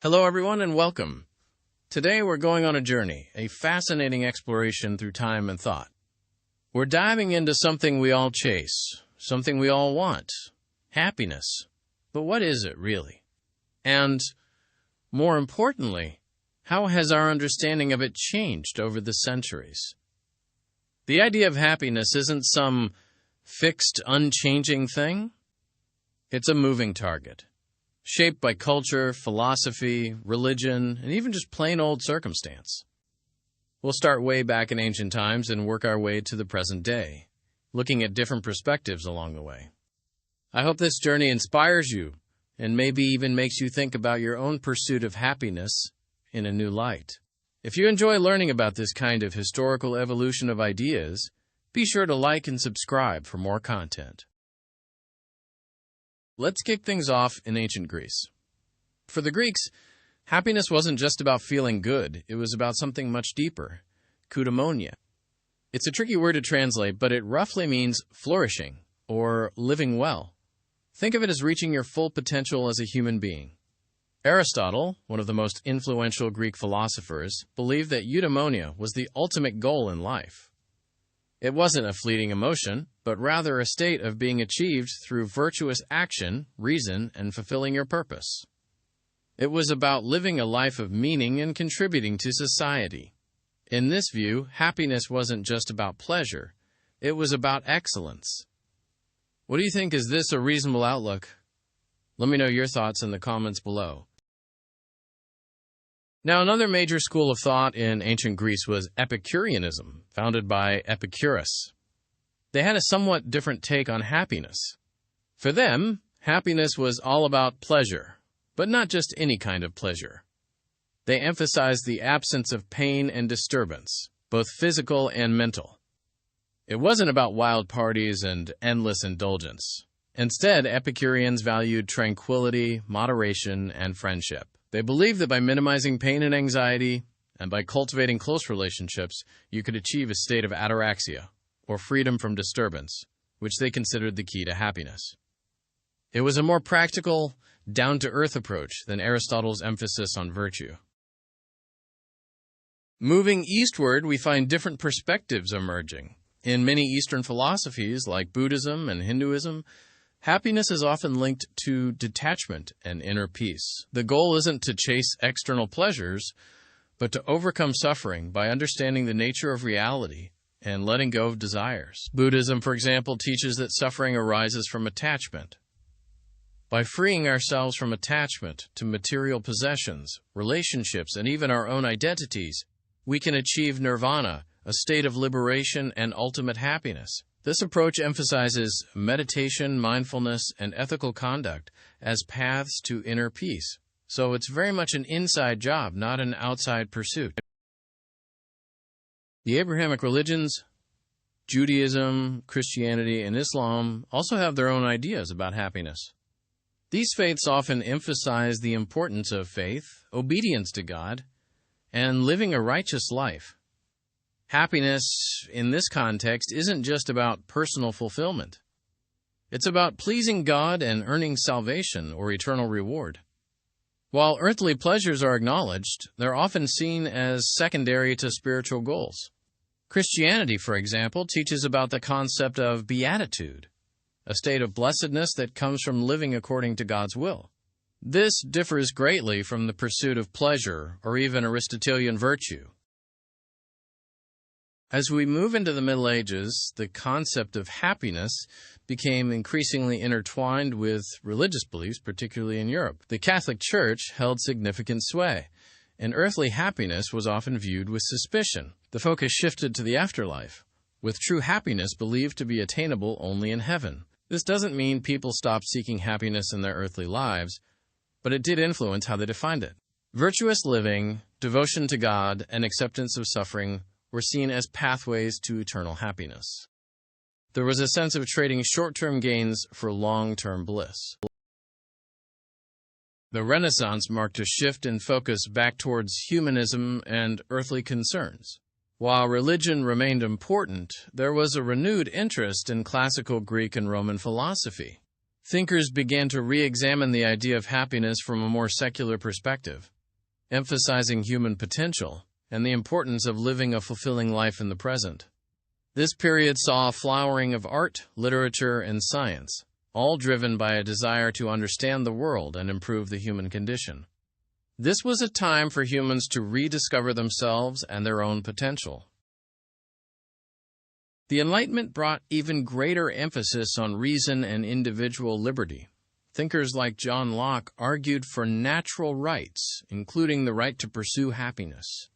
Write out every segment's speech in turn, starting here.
Hello, everyone, and welcome. Today, we're going on a journey, a fascinating exploration through time and thought. We're diving into something we all chase, something we all want, happiness. But what is it, really? And, more importantly, how has our understanding of it changed over the centuries? The idea of happiness isn't some fixed, unchanging thing. It's a moving target, shaped by culture, philosophy, religion, and even just plain old circumstance. We'll start way back in ancient times and work our way to the present day, looking at different perspectives along the way. I hope this journey inspires you and maybe even makes you think about your own pursuit of happiness in a new light. If you enjoy learning about this kind of historical evolution of ideas, be sure to like and subscribe for more content. Let's kick things off in ancient Greece. For the Greeks, happiness wasn't just about feeling good, it was about something much deeper, eudaimonia. It's a tricky word to translate, but it roughly means flourishing or living well. Think of it as reaching your full potential as a human being. Aristotle, one of the most influential Greek philosophers, believed that eudaimonia was the ultimate goal in life. It wasn't a fleeting emotion, but rather a state of being achieved through virtuous action, reason, and fulfilling your purpose. It was about living a life of meaning and contributing to society. In this view, happiness wasn't just about pleasure, it was about excellence. What do you think? Is this a reasonable outlook? Let me know your thoughts in the comments below. Now, another major school of thought in ancient Greece was Epicureanism, founded by Epicurus. They had a somewhat different take on happiness. For them, happiness was all about pleasure, but not just any kind of pleasure. They emphasized the absence of pain and disturbance, both physical and mental. It wasn't about wild parties and endless indulgence. Instead, Epicureans valued tranquility, moderation, and friendship. They believed that by minimizing pain and anxiety, and by cultivating close relationships, you could achieve a state of ataraxia, or freedom from disturbance, which they considered the key to happiness. It was a more practical, down-to-earth approach than Aristotle's emphasis on virtue. Moving eastward, we find different perspectives emerging. In many Eastern philosophies, like Buddhism and Hinduism, happiness is often linked to detachment and inner peace. The goal isn't to chase external pleasures, but to overcome suffering by understanding the nature of reality and letting go of desires. Buddhism, for example, teaches that suffering arises from attachment. By freeing ourselves from attachment to material possessions, relationships, and even our own identities, we can achieve nirvana, a state of liberation and ultimate happiness. This approach emphasizes meditation, mindfulness, and ethical conduct as paths to inner peace. So it's very much an inside job, not an outside pursuit. The Abrahamic religions, Judaism, Christianity, and Islam also have their own ideas about happiness. These faiths often emphasize the importance of faith, obedience to God, and living a righteous life. Happiness, in this context, isn't just about personal fulfillment. It's about pleasing God and earning salvation or eternal reward. While earthly pleasures are acknowledged, they're often seen as secondary to spiritual goals. Christianity, for example, teaches about the concept of beatitude, a state of blessedness that comes from living according to God's will. This differs greatly from the pursuit of pleasure or even Aristotelian virtue. As we move into the Middle Ages, the concept of happiness became increasingly intertwined with religious beliefs, particularly in Europe. The Catholic Church held significant sway, and earthly happiness was often viewed with suspicion. The focus shifted to the afterlife, with true happiness believed to be attainable only in heaven. This doesn't mean people stopped seeking happiness in their earthly lives, but it did influence how they defined it. Virtuous living, devotion to God, and acceptance of suffering were seen as pathways to eternal happiness. There was a sense of trading short-term gains for long-term bliss. The Renaissance marked a shift in focus back towards humanism and earthly concerns. While religion remained important, there was a renewed interest in classical Greek and Roman philosophy. thinkers began to re-examine the idea of happiness from a more secular perspective, emphasizing human potential and the importance of living a fulfilling life in the present. This period saw a flowering of art, literature, and science, all driven by a desire to understand the world and improve the human condition. This was a time for humans to rediscover themselves and their own potential. The Enlightenment brought even greater emphasis on reason and individual liberty. Thinkers like John Locke argued for natural rights, including the right to pursue happiness.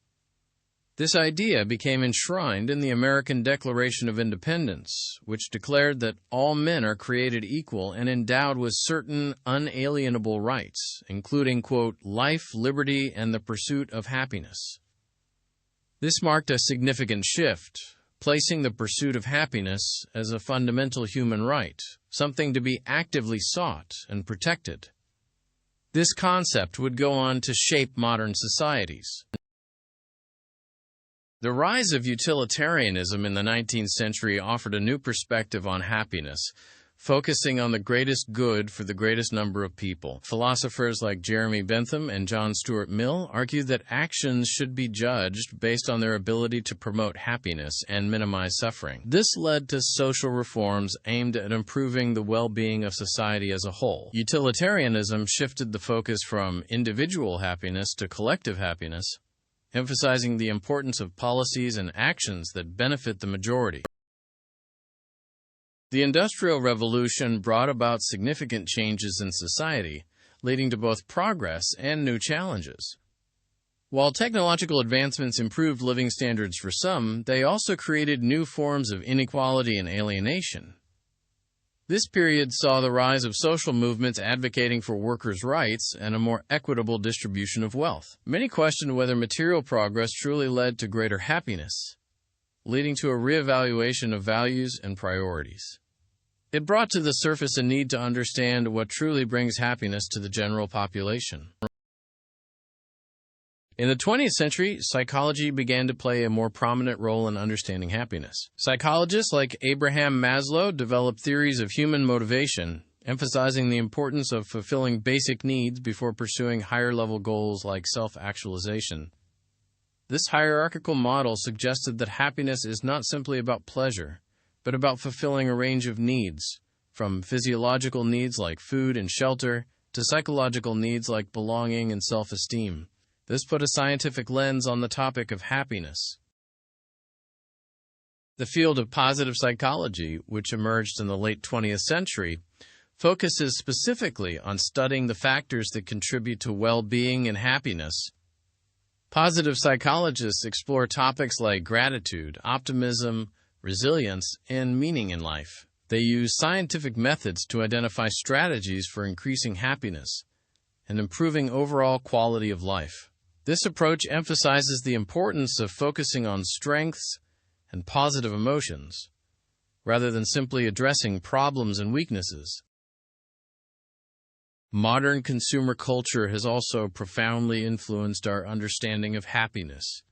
This idea became enshrined in the American Declaration of Independence, which declared that all men are created equal and endowed with certain unalienable rights, including, quote, life, liberty, and the pursuit of happiness. This marked a significant shift, placing the pursuit of happiness as a fundamental human right, something to be actively sought and protected. This concept would go on to shape modern societies. The rise of utilitarianism in the 19th century offered a new perspective on happiness, focusing on the greatest good for the greatest number of people. Philosophers like Jeremy Bentham and John Stuart Mill argued that actions should be judged based on their ability to promote happiness and minimize suffering. This led to social reforms aimed at improving the well-being of society as a whole. Utilitarianism shifted the focus from individual happiness to collective happiness, emphasizing the importance of policies and actions that benefit the majority. The Industrial Revolution brought about significant changes in society, leading to both progress and new challenges. While technological advancements improved living standards for some, they also created new forms of inequality and alienation. This period saw the rise of social movements advocating for workers' rights and a more equitable distribution of wealth. Many questioned whether material progress truly led to greater happiness, leading to a reevaluation of values and priorities. It brought to the surface a need to understand what truly brings happiness to the general population. In the 20th century, psychology began to play a more prominent role in understanding happiness. Psychologists like Abraham Maslow developed theories of human motivation, emphasizing the importance of fulfilling basic needs before pursuing higher-level goals like self-actualization. This hierarchical model suggested that happiness is not simply about pleasure, but about fulfilling a range of needs, from physiological needs like food and shelter to psychological needs like belonging and self-esteem. This put a scientific lens on the topic of happiness. The field of positive psychology, which emerged in the late 20th century, focuses specifically on studying the factors that contribute to well-being and happiness. Positive psychologists explore topics like gratitude, optimism, resilience, and meaning in life. They use scientific methods to identify strategies for increasing happiness and improving overall quality of life. This approach emphasizes the importance of focusing on strengths and positive emotions, rather than simply addressing problems and weaknesses. Modern consumer culture has also profoundly influenced our understanding of happiness.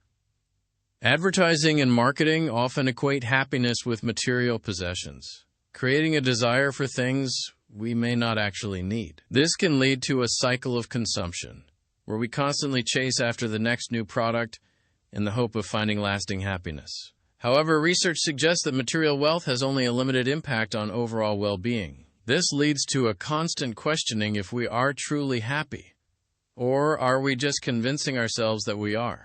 Advertising and marketing often equate happiness with material possessions, creating a desire for things we may not actually need. This can lead to a cycle of consumption, where we constantly chase after the next new product in the hope of finding lasting happiness. However, research suggests that material wealth has only a limited impact on overall well-being. This leads to a constant questioning if we are truly happy, or are we just convincing ourselves that we are?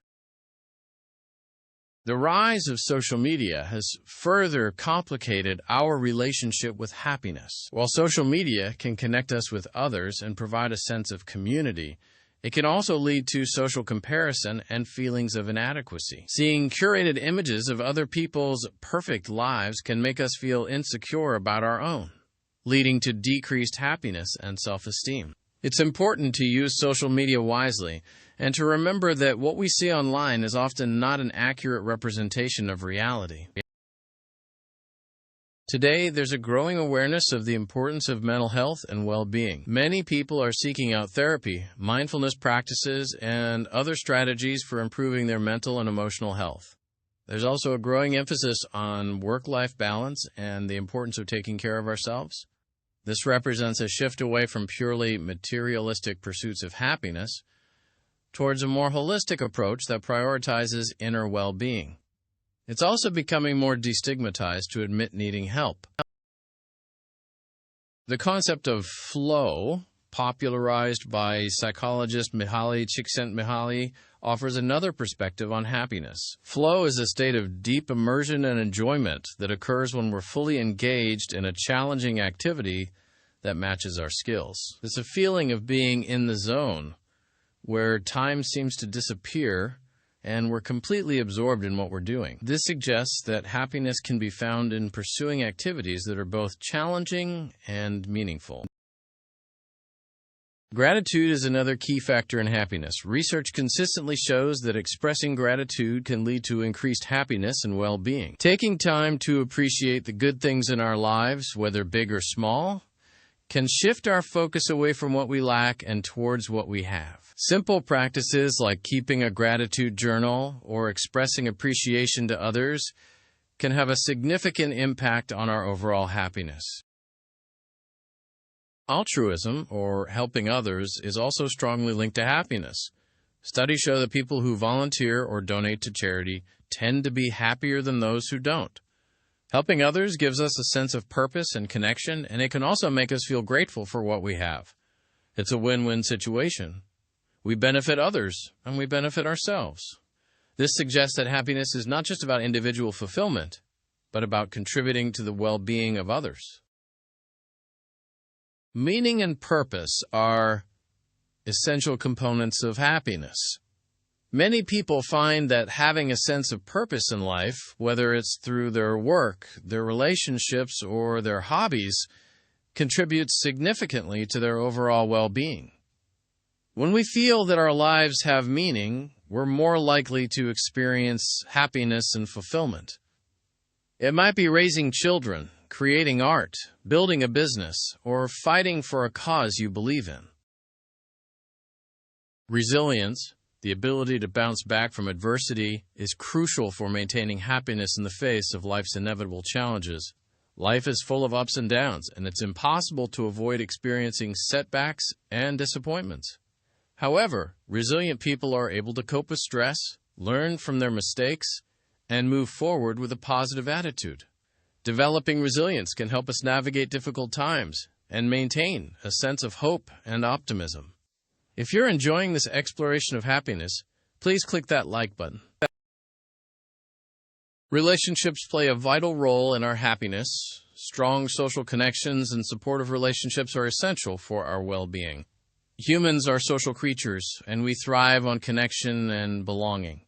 The rise of social media has further complicated our relationship with happiness. While social media can connect us with others and provide a sense of community, it can also lead to social comparison and feelings of inadequacy. Seeing curated images of other people's perfect lives can make us feel insecure about our own, leading to decreased happiness and self-esteem. It's important to use social media wisely and to remember that what we see online is often not an accurate representation of reality. Today, there's a growing awareness of the importance of mental health and well-being. Many people are seeking out therapy, mindfulness practices, and other strategies for improving their mental and emotional health. There's also a growing emphasis on work-life balance and the importance of taking care of ourselves. This represents a shift away from purely materialistic pursuits of happiness towards a more holistic approach that prioritizes inner well-being. It's also becoming more destigmatized to admit needing help. The concept of flow, popularized by psychologist Mihaly Csikszentmihalyi, offers another perspective on happiness. Flow is a state of deep immersion and enjoyment that occurs when we're fully engaged in a challenging activity that matches our skills. It's a feeling of being in the zone, where time seems to disappear and we're completely absorbed in what we're doing. This suggests that happiness can be found in pursuing activities that are both challenging and meaningful. Gratitude is another key factor in happiness. Research consistently shows that expressing gratitude can lead to increased happiness and well-being. Taking time to appreciate the good things in our lives, whether big or small, can shift our focus away from what we lack and towards what we have. Simple practices like keeping a gratitude journal or expressing appreciation to others can have a significant impact on our overall happiness. Altruism, or helping others, is also strongly linked to happiness. Studies show that people who volunteer or donate to charity tend to be happier than those who don't. Helping others gives us a sense of purpose and connection, and it can also make us feel grateful for what we have. It's a win-win situation. We benefit others, and we benefit ourselves. This suggests that happiness is not just about individual fulfillment, but about contributing to the well-being of others. Meaning and purpose are essential components of happiness. Many people find that having a sense of purpose in life, whether it's through their work, their relationships, or their hobbies, contributes significantly to their overall well-being. When we feel that our lives have meaning, we're more likely to experience happiness and fulfillment. It might be raising children, creating art, building a business, or fighting for a cause you believe in. Resilience, the ability to bounce back from adversity, is crucial for maintaining happiness in the face of life's inevitable challenges. Life is full of ups and downs, and it's impossible to avoid experiencing setbacks and disappointments. However, resilient people are able to cope with stress, learn from their mistakes, and move forward with a positive attitude. Developing resilience can help us navigate difficult times and maintain a sense of hope and optimism. If you're enjoying this exploration of happiness, please click that like button. Relationships play a vital role in our happiness. Strong social connections and supportive relationships are essential for our well-being. Humans are social creatures, and we thrive on connection and belonging.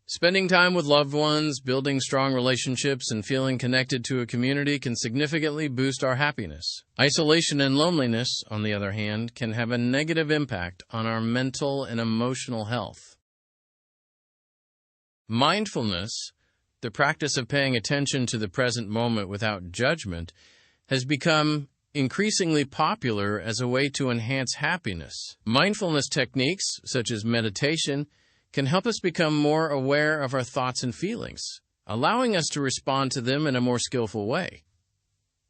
Spending time with loved ones, building strong relationships, and feeling connected to a community can significantly boost our happiness. Isolation and loneliness, on the other hand, can have a negative impact on our mental and emotional health. Mindfulness, the practice of paying attention to the present moment without judgment, has become increasingly popular as a way to enhance happiness. Mindfulness techniques, such as meditation, can help us become more aware of our thoughts and feelings, allowing us to respond to them in a more skillful way.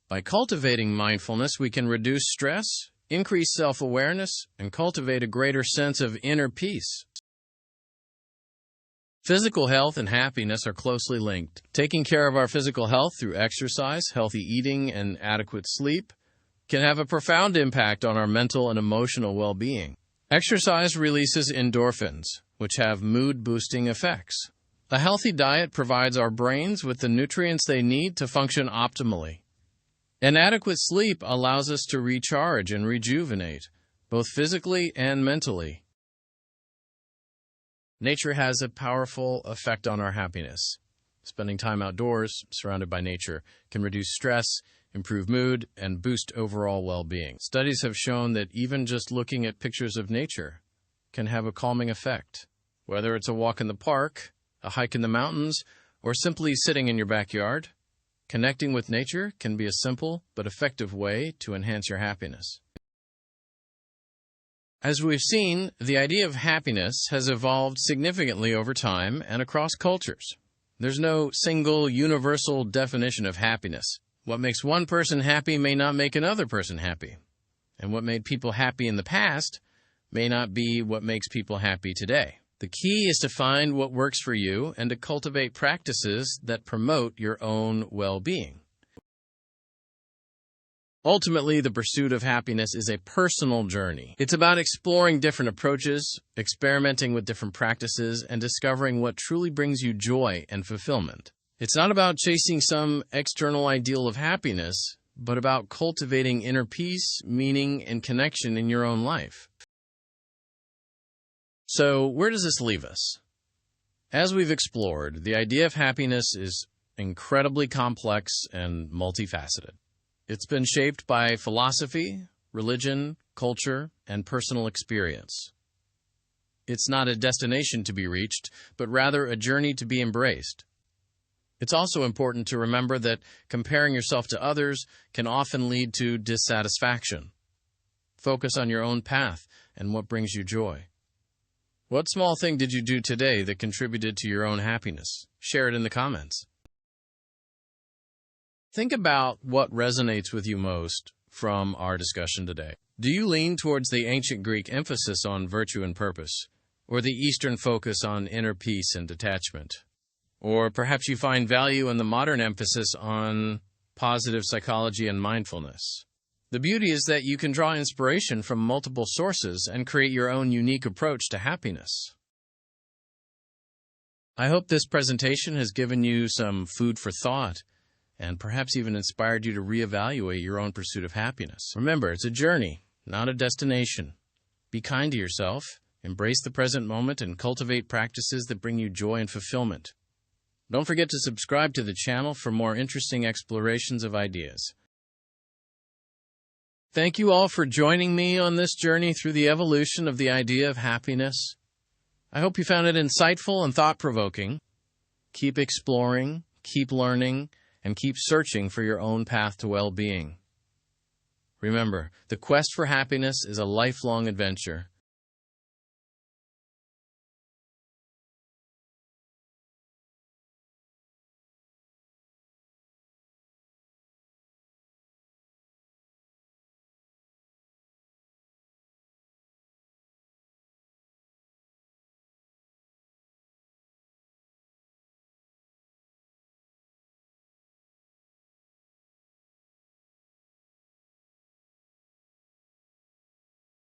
By cultivating mindfulness, we can reduce stress, increase self-awareness, and cultivate a greater sense of inner peace. Physical health and happiness are closely linked. Taking care of our physical health through exercise, healthy eating, and adequate sleep can have a profound impact on our mental and emotional well-being. Exercise releases endorphins, which have mood-boosting effects. A healthy diet provides our brains with the nutrients they need to function optimally. And adequate sleep allows us to recharge and rejuvenate, both physically and mentally. Nature has a powerful effect on our happiness. Spending time outdoors, surrounded by nature, can reduce stress, improve mood, and boost overall well-being. Studies have shown that even just looking at pictures of nature can have a calming effect. Whether it's a walk in the park, a hike in the mountains, or simply sitting in your backyard, connecting with nature can be a simple but effective way to enhance your happiness. As we've seen, the idea of happiness has evolved significantly over time and across cultures. There's no single universal definition of happiness. What makes one person happy may not make another person happy. And what made people happy in the past may not be what makes people happy today. The key is to find what works for you and to cultivate practices that promote your own well-being. Ultimately, the pursuit of happiness is a personal journey. It's about exploring different approaches, experimenting with different practices, and discovering what truly brings you joy and fulfillment. It's not about chasing some external ideal of happiness, but about cultivating inner peace, meaning, and connection in your own life. So, where does this leave us? As we've explored, the idea of happiness is incredibly complex and multifaceted. It's been shaped by philosophy, religion, culture, and personal experience. It's not a destination to be reached, but rather a journey to be embraced. It's also important to remember that comparing yourself to others can often lead to dissatisfaction. Focus on your own path and what brings you joy. What small thing did you do today that contributed to your own happiness? Share it in the comments. Think about what resonates with you most from our discussion today. Do you lean towards the ancient Greek emphasis on virtue and purpose, or the Eastern focus on inner peace and detachment? Or perhaps you find value in the modern emphasis on positive psychology and mindfulness. The beauty is that you can draw inspiration from multiple sources and create your own unique approach to happiness. I hope this presentation has given you some food for thought and perhaps even inspired you to reevaluate your own pursuit of happiness. Remember, it's a journey, not a destination. Be kind to yourself, embrace the present moment, and cultivate practices that bring you joy and fulfillment. Don't forget to subscribe to the channel for more interesting explorations of ideas. Thank you all for joining me on this journey through the evolution of the idea of happiness. I hope you found it insightful and thought-provoking. Keep exploring, keep learning, and keep searching for your own path to well-being. Remember, the quest for happiness is a lifelong adventure,